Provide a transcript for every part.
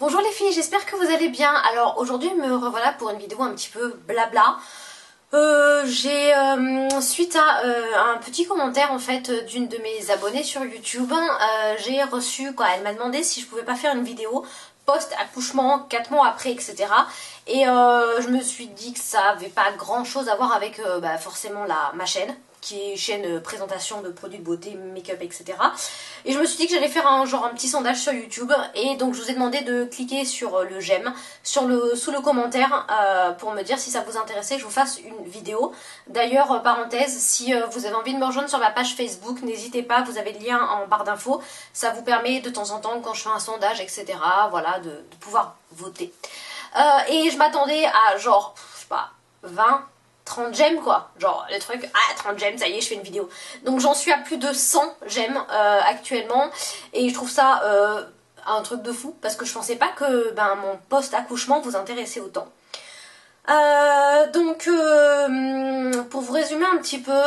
Bonjour les filles, j'espère que vous allez bien. Alors aujourd'hui me revoilà pour une vidéo un petit peu blabla. Suite à un petit commentaire en fait d'une de mes abonnées sur YouTube, j'ai reçu quoi, elle m'a demandé si je pouvais pas faire une vidéo post-accouchement, 4 mois après, etc. Et je me suis dit que ça avait pas grand chose à voir avec forcément ma chaîne, qui est chaîne présentation de produits de beauté, make-up, etc. Et je me suis dit que j'allais faire un petit sondage sur YouTube. Et donc je vous ai demandé de cliquer sur le j'aime, sous le commentaire, pour me dire si ça vous intéressait que je vous fasse une vidéo. D'ailleurs, parenthèse, si vous avez envie de me rejoindre sur ma page Facebook, n'hésitez pas, vous avez le lien en barre d'infos. Ça vous permet de temps en temps, quand je fais un sondage, etc., voilà, de pouvoir voter. Et je m'attendais à genre, je sais pas, 20, 30 j'aime quoi, genre le truc, 30 j'aime, ça y est, je fais une vidéo. Donc j'en suis à plus de 100 j'aime actuellement, et je trouve ça un truc de fou, parce que je pensais pas que mon post-accouchement vous intéressait autant. Pour vous résumer un petit peu,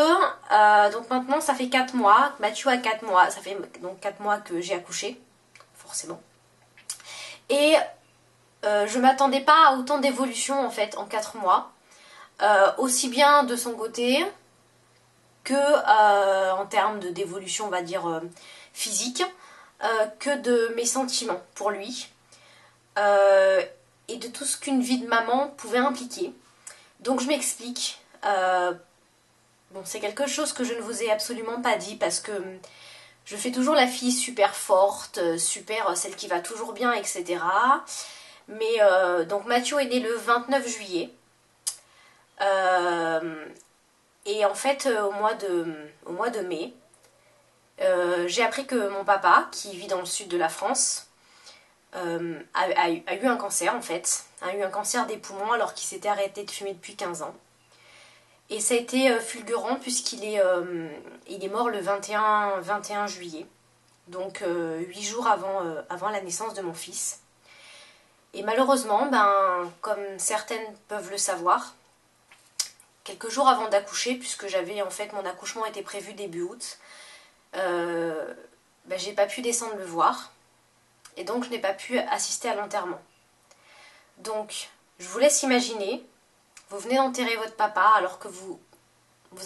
donc maintenant ça fait 4 mois, Mathieu a 4 mois, ça fait donc 4 mois que j'ai accouché, forcément. Et je m'attendais pas à autant d'évolution en fait en 4 mois. Aussi bien de son côté que en termes d'évolution, on va dire physique, que de mes sentiments pour lui, et de tout ce qu'une vie de maman pouvait impliquer. Donc je m'explique. Bon, c'est quelque chose que je ne vous ai absolument pas dit, parce que je fais toujours la fille super forte, super celle qui va toujours bien, etc. Mais donc Mathieu est né le 29 juillet. Et en fait, au mois de mai, j'ai appris que mon papa, qui vit dans le sud de la France, a eu un cancer en fait. A eu un cancer des poumons alors qu'il s'était arrêté de fumer depuis 15 ans. Et ça a été fulgurant puisqu'il est mort le 21 juillet. Donc 8 jours avant la naissance de mon fils. Et malheureusement, comme certaines peuvent le savoir, quelques jours avant d'accoucher, puisque j'avais en fait mon accouchement était prévu début août, j'ai pas pu descendre le voir, et donc je n'ai pas pu assister à l'enterrement. Donc je vous laisse imaginer, vous venez d'enterrer votre papa alors que vous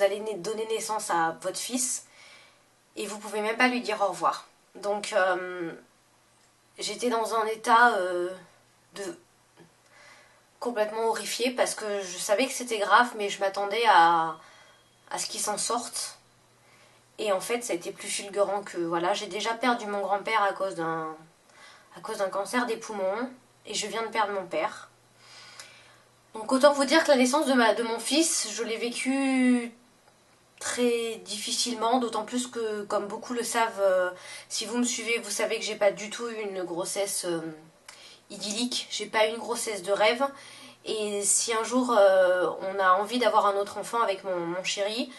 allez donner naissance à votre fils, et vous pouvez même pas lui dire au revoir. Donc j'étais dans un état de complètement horrifiée, parce que je savais que c'était grave, mais je m'attendais à ce qu'il s'en sorte. Et en fait, ça a été plus fulgurant que voilà. J'ai déjà perdu mon grand-père à cause d'un cancer des poumons, et je viens de perdre mon père. Donc autant vous dire que la naissance de mon fils, je l'ai vécu très difficilement, d'autant plus que, comme beaucoup le savent, si vous me suivez, vous savez que j'ai pas du tout eu une grossesse idyllique, j'ai pas eu une grossesse de rêve. Et si un jour on a envie d'avoir un autre enfant avec mon chéri,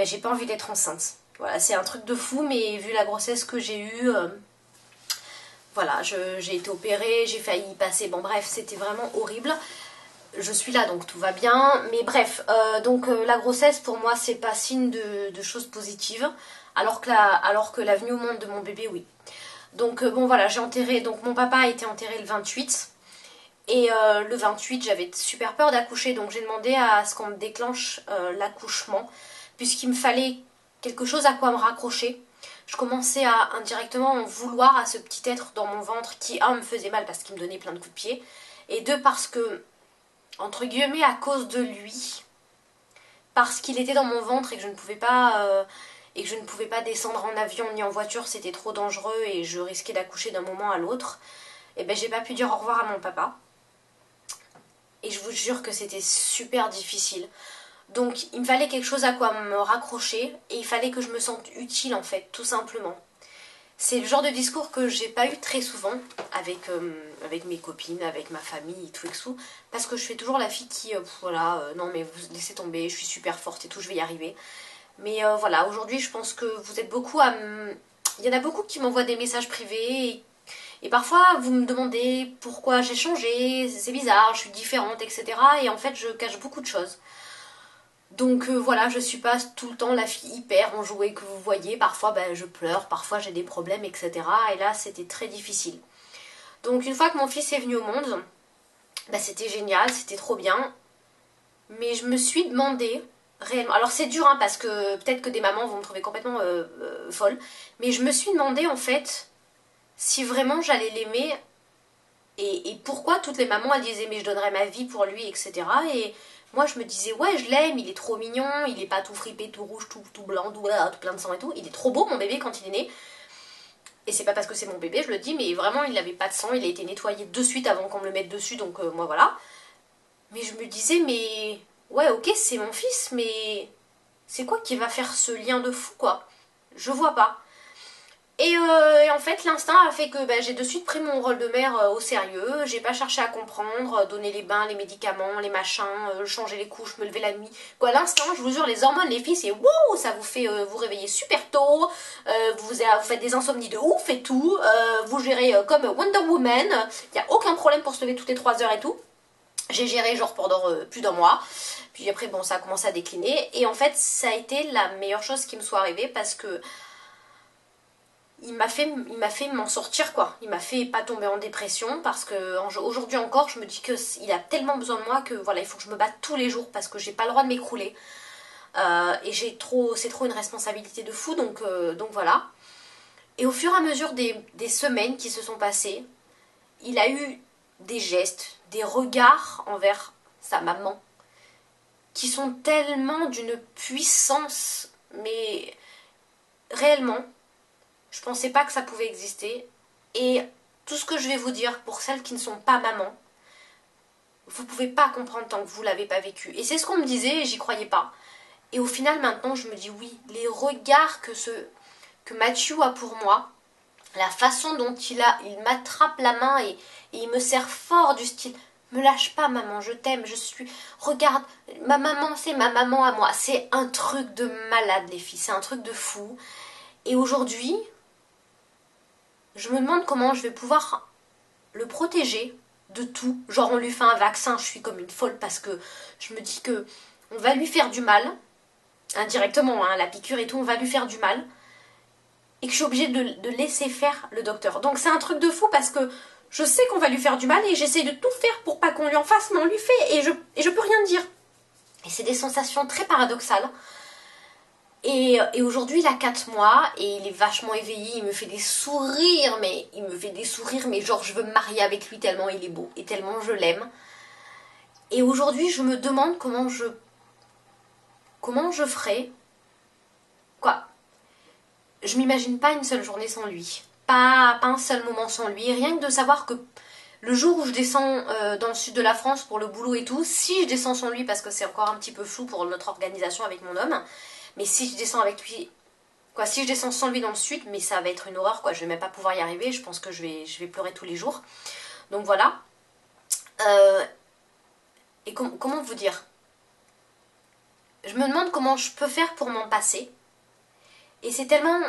j'ai pas envie d'être enceinte. Voilà, c'est un truc de fou, mais vu la grossesse que j'ai eue, voilà, j'ai été opérée, j'ai failli y passer, bon bref, c'était vraiment horrible. Je suis là, donc tout va bien, mais bref, la grossesse pour moi c'est pas signe de choses positives, alors que la venue au monde de mon bébé, oui. Donc bon voilà, j'ai enterré, donc mon papa a été enterré le 28, et le 28 j'avais super peur d'accoucher, donc j'ai demandé à ce qu'on me déclenche l'accouchement, puisqu'il me fallait quelque chose à quoi me raccrocher. Je commençais à indirectement en vouloir à ce petit être dans mon ventre qui, un, me faisait mal parce qu'il me donnait plein de coups de pied, et deux, parce que, entre guillemets, à cause de lui, parce qu'il était dans mon ventre et que je ne pouvais pas descendre en avion ni en voiture, c'était trop dangereux et je risquais d'accoucher d'un moment à l'autre, et j'ai pas pu dire au revoir à mon papa. Et je vous jure que c'était super difficile. Donc il me fallait quelque chose à quoi me raccrocher, et il fallait que je me sente utile en fait, tout simplement. C'est le genre de discours que j'ai pas eu très souvent avec mes copines, avec ma famille, tout et tout, parce que je fais toujours la fille qui, non mais vous laissez tomber, je suis super forte et tout, je vais y arriver. Mais voilà, aujourd'hui je pense que vous êtes beaucoup à... Il y en a beaucoup qui m'envoient des messages privés, et parfois vous me demandez pourquoi j'ai changé, c'est bizarre, je suis différente, etc. Et en fait je cache beaucoup de choses. Donc voilà, je suis pas tout le temps la fille hyper enjouée que vous voyez. Parfois je pleure, parfois j'ai des problèmes, etc. Et là c'était très difficile. Donc une fois que mon fils est venu au monde, bah, c'était génial, c'était trop bien. Mais je me suis demandé réellement, alors c'est dur hein, parce que peut-être que des mamans vont me trouver complètement folle, mais je me suis demandé en fait si vraiment j'allais l'aimer et pourquoi toutes les mamans elles disaient mais je donnerais ma vie pour lui, etc. Et moi je me disais ouais je l'aime, il est trop mignon, il est pas tout fripé, tout rouge, tout blanc, tout plein de sang et tout, il est trop beau mon bébé quand il est né. Et c'est pas parce que c'est mon bébé, je le dis, mais vraiment il avait pas de sang, il a été nettoyé de suite avant qu'on me le mette dessus, donc moi voilà. Mais je me disais mais ouais ok c'est mon fils, mais c'est quoi qui va faire ce lien de fou quoi? Je vois pas. Et en fait, l'instinct a fait que bah, j'ai de suite pris mon rôle de mère au sérieux. J'ai pas cherché à comprendre, donner les bains, les médicaments, les machins, changer les couches, me lever la nuit. Quoi, l'instinct, je vous jure, les hormones, les filles, c'est wouh, ça vous fait vous réveiller super tôt, vous faites des insomnies de ouf et tout, vous gérez comme Wonder Woman, il y a aucun problème pour se lever toutes les 3 heures et tout. J'ai géré genre pendant plus d'un mois. Puis après, bon, ça a commencé à décliner. Et en fait, ça a été la meilleure chose qui me soit arrivée parce que il m'a fait m'en sortir quoi. Il m'a fait pas tomber en dépression parce que aujourd'hui encore je me dis que il a tellement besoin de moi que voilà il faut que je me batte tous les jours parce que j'ai pas le droit de m'écrouler et c'est trop une responsabilité de fou donc voilà. Et au fur et à mesure des semaines qui se sont passées, il a eu des gestes, des regards envers sa maman qui sont tellement d'une puissance mais réellement je pensais pas que ça pouvait exister. Et tout ce que je vais vous dire pour celles qui ne sont pas mamans, vous pouvez pas comprendre tant que vous l'avez pas vécu. Et c'est ce qu'on me disait et j'y croyais pas. Et au final maintenant je me dis oui, les regards que Mathieu a pour moi, la façon dont il m'attrape la main et il me serre fort du style me lâche pas maman, je t'aime, je suis... Regarde, ma maman c'est ma maman à moi. C'est un truc de malade les filles, c'est un truc de fou. Et aujourd'hui, je me demande comment je vais pouvoir le protéger de tout. Genre on lui fait un vaccin, je suis comme une folle parce que je me dis que on va lui faire du mal, indirectement, hein, la piqûre et tout, on va lui faire du mal, et que je suis obligée de laisser faire le docteur. Donc c'est un truc de fou parce que je sais qu'on va lui faire du mal et j'essaie de tout faire pour pas qu'on lui en fasse, mais on lui fait et je peux rien dire. Et c'est des sensations très paradoxales. Et aujourd'hui, il a 4 mois et il est vachement éveillé, il me fait des sourires, mais genre je veux me marier avec lui tellement il est beau et tellement je l'aime. Et aujourd'hui, je me demande comment je ferais. Quoi? Je m'imagine pas une seule journée sans lui. Pas un seul moment sans lui. Rien que de savoir que le jour où je descends dans le sud de la France pour le boulot et tout, si je descends sans lui, parce que c'est encore un petit peu flou pour notre organisation avec mon homme, mais si je descends avec lui, quoi, si je descends sans lui dans le sud, mais ça va être une horreur, quoi, je vais même pas pouvoir y arriver, je pense que je vais pleurer tous les jours. Donc voilà. Et comment vous dire? Je me demande comment je peux faire pour m'en passer. Et c'est tellement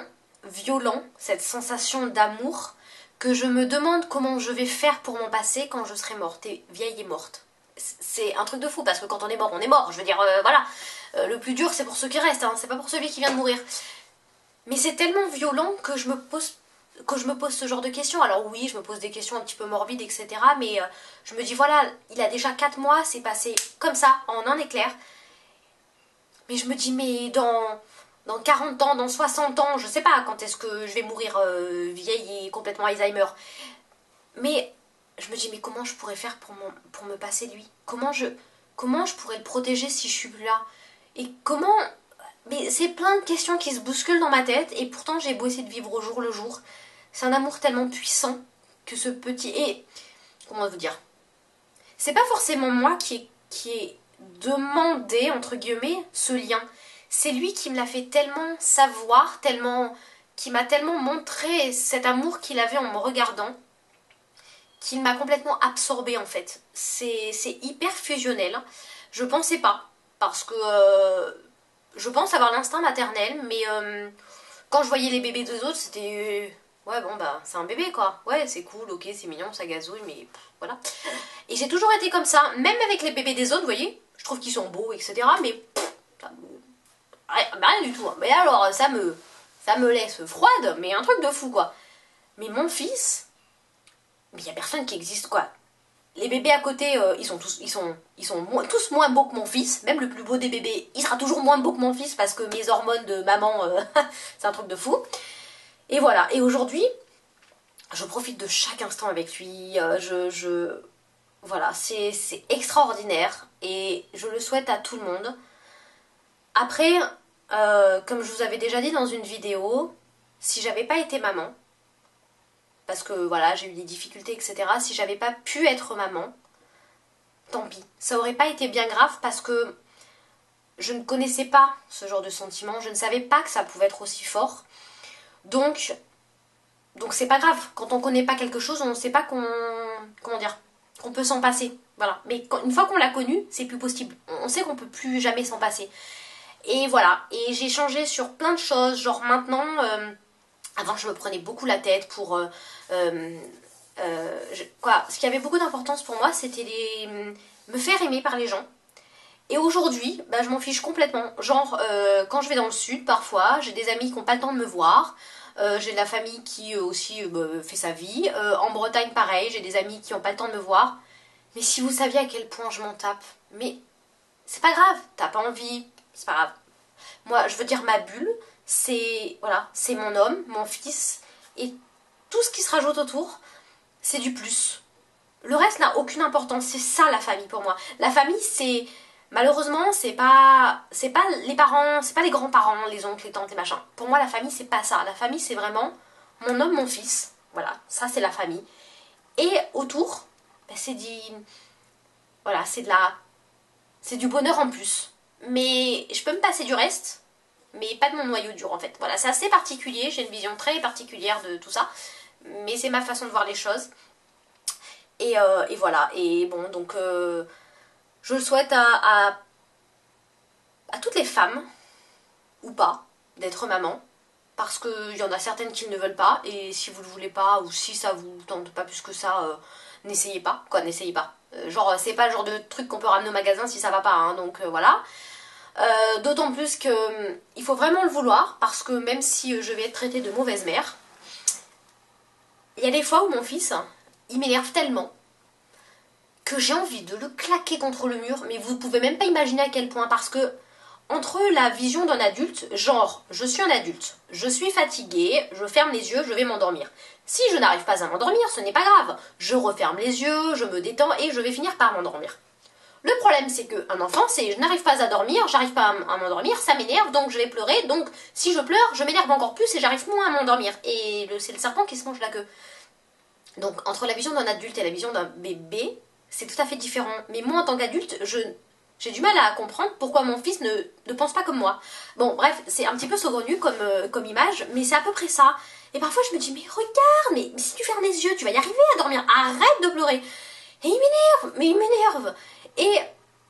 violent, cette sensation d'amour, que je me demande comment je vais faire pour m'en passer quand je serai morte, et vieille et morte. C'est un truc de fou, parce que quand on est mort, on est mort. Je veux dire, voilà. Le plus dur, c'est pour ceux qui restent, hein, c'est pas pour celui qui vient de mourir. Mais c'est tellement violent que je me pose ce genre de questions. Alors oui, je me pose des questions un petit peu morbides, etc. Mais je me dis, voilà, il a déjà 4 mois, c'est passé comme ça, en un éclair. Mais je me dis, mais dans 40 ans, dans 60 ans, je sais pas quand est-ce que je vais mourir vieille et complètement Alzheimer. Mais je me dis, mais comment je pourrais faire pour me passer de lui? Comment je pourrais le protéger si je suis plus là? Et comment... Mais c'est plein de questions qui se bousculent dans ma tête et pourtant j'ai beau essayer de vivre au jour le jour. C'est un amour tellement puissant que ce petit... Et comment vous dire? C'est pas forcément moi qui ai demandé, entre guillemets, ce lien. C'est lui qui me l'a fait tellement savoir, qui m'a tellement montré cet amour qu'il avait en me regardant, qu'il m'a complètement absorbée en fait. C'est hyper fusionnel. Je pensais pas, parce que je pense avoir l'instinct maternel, mais quand je voyais les bébés des autres, c'était... ouais bon bah c'est un bébé quoi. Ouais c'est cool, ok c'est mignon, ça gazouille, mais pff, voilà. Et j'ai toujours été comme ça, même avec les bébés des autres, vous voyez, je trouve qu'ils sont beaux, etc. Mais pff, rien du tout. Mais alors ça me laisse froide, mais un truc de fou quoi. Mais mon fils, Mais il n'y a personne qui existe, quoi. Les bébés à côté, ils sont tous moins beaux que mon fils. Même le plus beau des bébés, il sera toujours moins beau que mon fils parce que mes hormones de maman, c'est un truc de fou. Et voilà. Et aujourd'hui, je profite de chaque instant avec lui. Voilà, c'est extraordinaire et je le souhaite à tout le monde. Après, comme je vous avais déjà dit dans une vidéo, si j'avais pas été maman, parce que voilà, j'ai eu des difficultés, etc. Si j'avais pas pu être maman, tant pis. Ça aurait pas été bien grave parce que je ne connaissais pas ce genre de sentiment, je ne savais pas que ça pouvait être aussi fort. Donc c'est pas grave. Quand on connaît pas quelque chose, on ne sait pas comment dire, qu'on peut s'en passer. Voilà. Mais une fois qu'on l'a connu, c'est plus possible. On sait qu'on peut plus jamais s'en passer. Et voilà. Et j'ai changé sur plein de choses. Genre maintenant, avant je me prenais beaucoup la tête pour ce qui avait beaucoup d'importance pour moi, c'était me faire aimer par les gens. Et aujourd'hui, bah, je m'en fiche complètement. Genre, quand je vais dans le sud, parfois, j'ai des amis qui n'ont pas le temps de me voir. J'ai de la famille qui aussi fait sa vie. En Bretagne, pareil, j'ai des amis qui n'ont pas le temps de me voir. Mais si vous saviez à quel point je m'en tape, mais c'est pas grave, t'as pas envie, c'est pas grave. Moi, je veux dire, ma bulle, c'est voilà, c'est mon homme, mon fils, et tout ce qui se rajoute autour, c'est du plus. Le reste n'a aucune importance, c'est ça la famille pour moi. La famille, c'est malheureusement, c'est pas les parents, c'est pas les grands-parents, les oncles, les tantes, les machins. Pour moi, la famille, c'est pas ça. La famille, c'est vraiment mon homme, mon fils. Voilà, ça c'est la famille. Et autour, ben, voilà, c'est du bonheur en plus. Mais je peux me passer du reste, mais pas de mon noyau dur en fait. Voilà, c'est assez particulier, j'ai une vision très particulière de tout ça, mais c'est ma façon de voir les choses. Et voilà, et bon, donc je le souhaite à toutes les femmes, ou pas, d'être maman, parce qu'il y en a certaines qui ne veulent pas, et si vous ne le voulez pas, ou si ça vous tente pas plus que ça, n'essayez pas, quoi, n'essayez pas. Genre, c'est pas le genre de truc qu'on peut ramener au magasin si ça va pas, hein, donc voilà. D'autant plus que il faut vraiment le vouloir, parce que même si je vais être traitée de mauvaise mère, il y a des fois où mon fils, il m'énerve tellement que j'ai envie de le claquer contre le mur, mais vous pouvez même pas imaginer à quel point, parce que entre la vision d'un adulte, genre je suis un adulte, je suis fatiguée, je ferme les yeux, je vais m'endormir. Si je n'arrive pas à m'endormir, ce n'est pas grave, je referme les yeux, je me détends et je vais finir par m'endormir. Le problème c'est qu'un enfant, c'est je n'arrive pas à dormir, j'arrive pas à m'endormir, ça m'énerve, donc je vais pleurer, donc si je pleure, je m'énerve encore plus et j'arrive moins à m'endormir. Et c'est le serpent qui se mange la queue. Donc entre la vision d'un adulte et la vision d'un bébé, c'est tout à fait différent. Mais moi, en tant qu'adulte, j'ai du mal à comprendre pourquoi mon fils ne pense pas comme moi. Bon, bref, c'est un petit peu saugrenu comme image, mais c'est à peu près ça. Et parfois, je me dis, mais regarde, mais si tu fermes les yeux, tu vas y arriver à dormir. Arrête de pleurer. Et il m'énerve. Et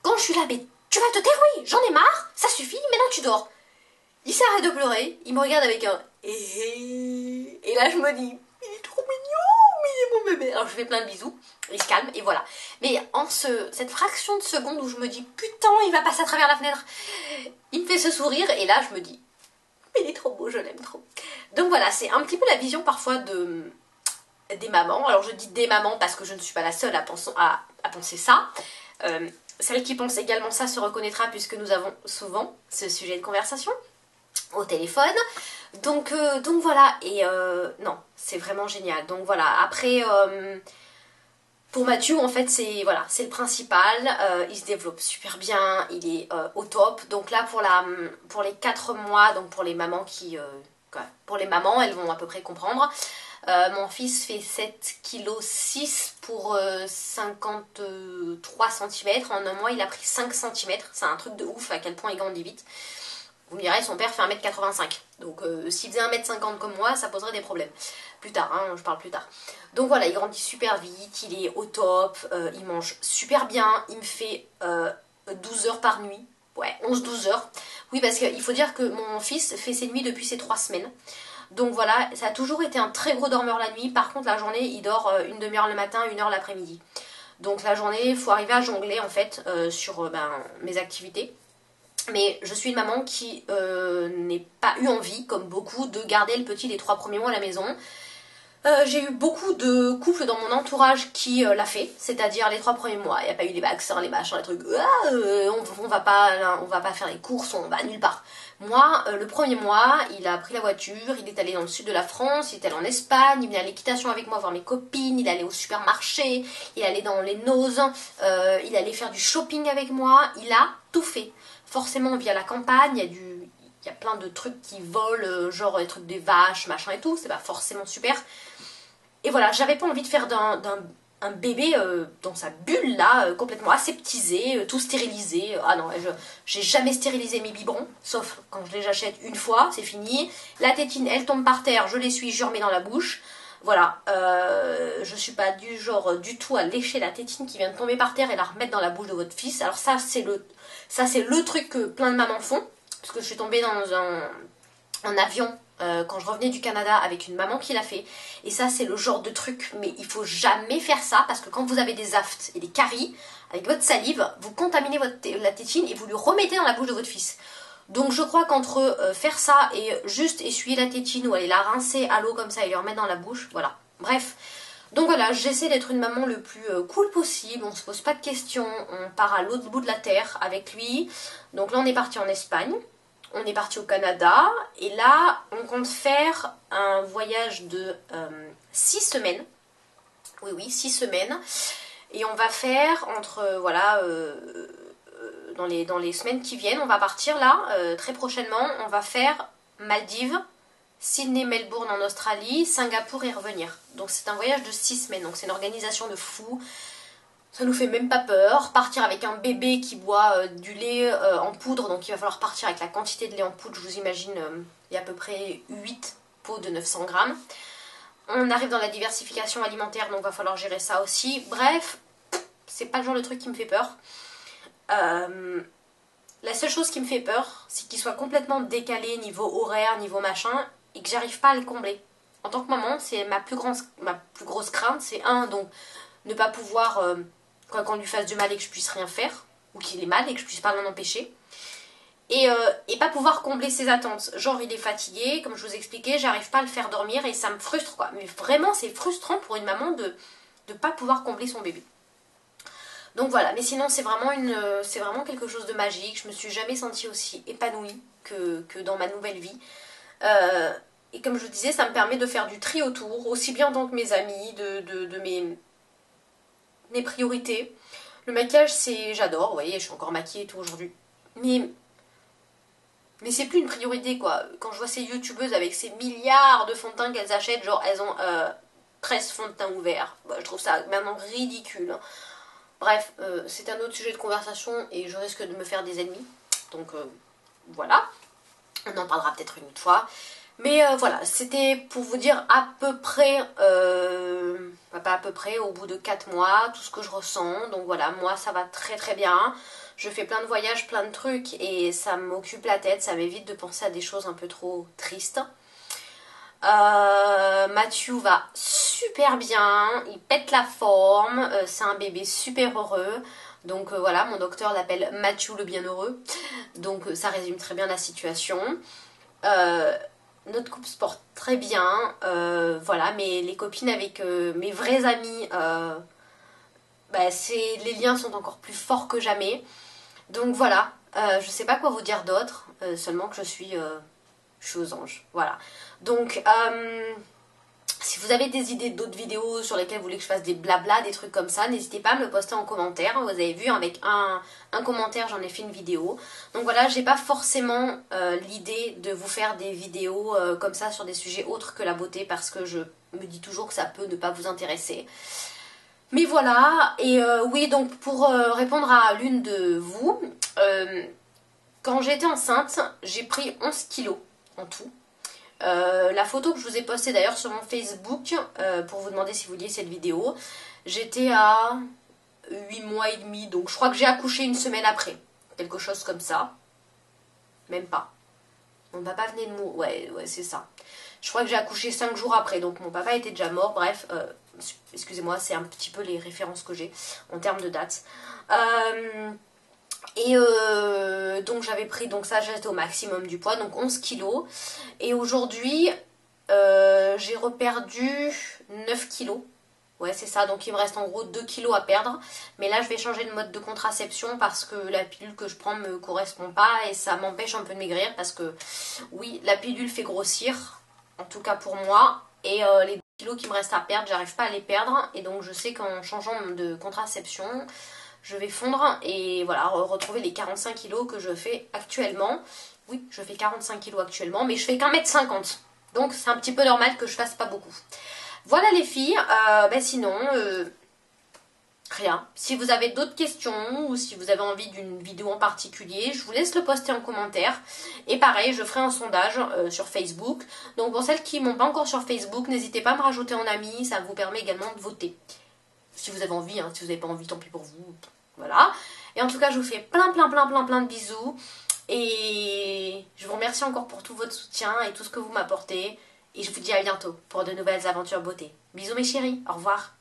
quand je suis là, mais tu vas te taire, oui, j'en ai marre, ça suffit, maintenant tu dors. Il s'arrête de pleurer, il me regarde avec un et là je me dis, il est trop mignon, mais il est mon bébé. Alors je fais plein de bisous, il se calme et voilà. Mais cette fraction de seconde où je me dis, putain, il va passer à travers la fenêtre, il me fait ce sourire et là je me dis, mais il est trop beau, je l'aime trop. Donc voilà, c'est un petit peu la vision parfois des mamans. Alors je dis des mamans parce que je ne suis pas la seule à penser ça. Celle qui pense également ça se reconnaîtra puisque nous avons souvent ce sujet de conversation au téléphone. Donc voilà, et non, c'est vraiment génial. Donc voilà, après, pour Mathieu, en fait, c'est voilà, c'est le principal. Il se développe super bien, il est au top. Donc là, pour les 4 mois, donc pour les mamans pour les mamans, elles vont à peu près comprendre. Mon fils fait 7,6 kg pour 53 cm. En un mois, il a pris 5 cm. C'est un truc de ouf à quel point il grandit vite. Vous me direz, son père fait 1m85. Donc s'il faisait 1m50 comme moi, ça poserait des problèmes. Plus tard, hein, je parle plus tard. Donc voilà, il grandit super vite, il est au top, il mange super bien. Il me fait 12 heures par nuit. Ouais, 11-12 heures. Oui, parce qu'il faut dire que mon fils fait ses nuits depuis ses 3 semaines. Donc voilà, ça a toujours été un très gros dormeur la nuit. Par contre, la journée, il dort une demi-heure le matin, 1 heure l'après-midi. Donc la journée, il faut arriver à jongler en fait sur mes activités. Mais je suis une maman qui n'ai pas eu envie, comme beaucoup, de garder le petit les 3 premiers mois à la maison. J'ai eu beaucoup de couples dans mon entourage qui l'a fait, c'est-à-dire les 3 premiers mois, il n'y a pas eu les vaccins, les machins, les trucs, on va pas faire les courses, on va nulle part. Moi, le premier mois, il a pris la voiture, il est allé dans le sud de la France, il est allé en Espagne, il venait à l'équitation avec moi voir mes copines, il allait au supermarché, il allait dans les noses, il allait faire du shopping avec moi, il a tout fait. Forcément, on vit à la campagne, il y a plein de trucs qui volent, genre les trucs des vaches, machin et tout, c'est pas forcément super. Et voilà, j'avais pas envie de faire d'un bébé dans sa bulle là, complètement aseptisé, tout stérilisé. Ah non, j'ai jamais stérilisé mes biberons, sauf quand je les achète une fois, c'est fini. La tétine, elle tombe par terre, je l'essuie, je remets dans la bouche. Voilà, je suis pas du genre du tout à lécher la tétine qui vient de tomber par terre et la remettre dans la bouche de votre fils. Alors ça c'est le truc que plein de mamans font, parce que je suis tombée dans un avion quand je revenais du Canada avec une maman qui l'a fait. Et ça c'est le genre de truc, mais il faut jamais faire ça, parce que quand vous avez des aftes et des caries, avec votre salive, vous contaminez la tétine et vous lui remettez dans la bouche de votre fils. Donc je crois qu'entre faire ça et juste essuyer la tétine ou aller la rincer à l'eau comme ça et lui remettre dans la bouche, voilà. Bref. Donc voilà, j'essaie d'être une maman le plus cool possible, on se pose pas de questions, on part à l'autre bout de la terre avec lui. Donc là on est parti en Espagne, on est parti au Canada, et là on compte faire un voyage de 6 semaines. Oui, oui, 6 semaines. Et on va faire entre, voilà, dans les semaines qui viennent, on va partir là, très prochainement, on va faire Maldives, Sydney, Melbourne en Australie, Singapour et revenir. Donc c'est un voyage de 6 semaines, donc c'est une organisation de fou. Ça nous fait même pas peur. Partir avec un bébé qui boit du lait en poudre, donc il va falloir partir avec la quantité de lait en poudre, je vous imagine, il y a à peu près 8 pots de 900 grammes. On arrive dans la diversification alimentaire, donc il va falloir gérer ça aussi. Bref, c'est pas le genre de truc qui me fait peur. La seule chose qui me fait peur, c'est qu'il soit complètement décalé niveau horaire, niveau machin, et que j'arrive pas à le combler. En tant que maman, c'est ma plus grosse crainte, c'est donc ne pas pouvoir, qu'on lui fasse du mal et que je puisse rien faire, ou qu'il ait mal et que je puisse pas l'en empêcher. Et pas pouvoir combler ses attentes. Genre il est fatigué, comme je vous expliquais, j'arrive pas à le faire dormir et ça me frustre quoi. Mais vraiment c'est frustrant pour une maman de pas pouvoir combler son bébé. Donc voilà, mais sinon c'est vraiment quelque chose de magique. Je me suis jamais sentie aussi épanouie que dans ma nouvelle vie. Et comme je vous disais, ça me permet de faire du tri autour, aussi bien dans mes amis, de mes priorités. Le maquillage, j'adore, vous voyez, je suis encore maquillée et tout aujourd'hui. Mais c'est plus une priorité quoi. Quand je vois ces youtubeuses avec ces milliards de fonds de teint qu'elles achètent, genre elles ont 13 fonds de teint ouverts. Bah, je trouve ça maintenant ridicule. Hein. Bref, c'est un autre sujet de conversation et je risque de me faire des ennemis. Donc voilà. On en parlera peut-être une autre fois. Mais voilà, c'était pour vous dire à peu près, pas à peu près, au bout de 4 mois, tout ce que je ressens. Donc voilà, moi ça va très très bien. Je fais plein de voyages, plein de trucs et ça m'occupe la tête, ça m'évite de penser à des choses un peu trop tristes. Mathieu va super bien, il pète la forme, c'est un bébé super heureux. Donc voilà, mon docteur l'appelle Mathieu le bienheureux. Donc ça résume très bien la situation. Notre couple se porte très bien. Voilà, mais les copines avec mes vrais amis, les liens sont encore plus forts que jamais. Donc voilà, je sais pas quoi vous dire d'autre, seulement que je suis aux anges. Voilà. Donc, si vous avez des idées d'autres vidéos sur lesquelles vous voulez que je fasse des blabla, des trucs comme ça, n'hésitez pas à me le poster en commentaire. Vous avez vu, avec un commentaire, j'en ai fait une vidéo. Donc voilà, j'ai pas forcément l'idée de vous faire des vidéos comme ça sur des sujets autres que la beauté, parce que je me dis toujours que ça peut ne pas vous intéresser. Mais voilà, et oui, donc pour répondre à l'une de vous, quand j'étais enceinte, j'ai pris 11 kilos en tout. La photo que je vous ai postée d'ailleurs sur mon Facebook, pour vous demander si vous vouliez cette vidéo, j'étais à 8 mois et demi, donc je crois que j'ai accouché une semaine après, quelque chose comme ça. Même pas. Mon papa venait de mourir, ouais c'est ça. Je crois que j'ai accouché 5 jours après, donc mon papa était déjà mort, bref, excusez-moi, c'est un petit peu les références que j'ai en termes de dates. Donc j'avais pris, donc ça j'étais au maximum du poids, donc 11 kilos. Et aujourd'hui, j'ai reperdu 9 kilos. Ouais, c'est ça, donc il me reste en gros 2 kilos à perdre. Mais là, je vais changer de mode de contraception parce que la pilule que je prends me correspond pas et ça m'empêche un peu de maigrir parce que, oui, la pilule fait grossir, en tout cas pour moi. Et les 2 kilos qui me restent à perdre, j'arrive pas à les perdre. Et donc, je sais qu'en changeant de contraception, je vais fondre et voilà, retrouver les 45 kilos que je fais actuellement. Oui, je fais 45 kilos actuellement, mais je fais qu'1,50 m. Donc, c'est un petit peu normal que je fasse pas beaucoup. Voilà les filles, sinon, rien. Si vous avez d'autres questions ou si vous avez envie d'une vidéo en particulier, je vous laisse le poster en commentaire. Et pareil, je ferai un sondage sur Facebook. Donc pour celles qui m'ont pas encore sur Facebook, n'hésitez pas à me rajouter en ami, ça vous permet également de voter. Si vous avez envie, hein, si vous n'avez pas envie, tant pis pour vous. Voilà. Et en tout cas, je vous fais plein de bisous. Et je vous remercie encore pour tout votre soutien et tout ce que vous m'apportez. Et je vous dis à bientôt pour de nouvelles aventures beauté. Bisous mes chéris, au revoir.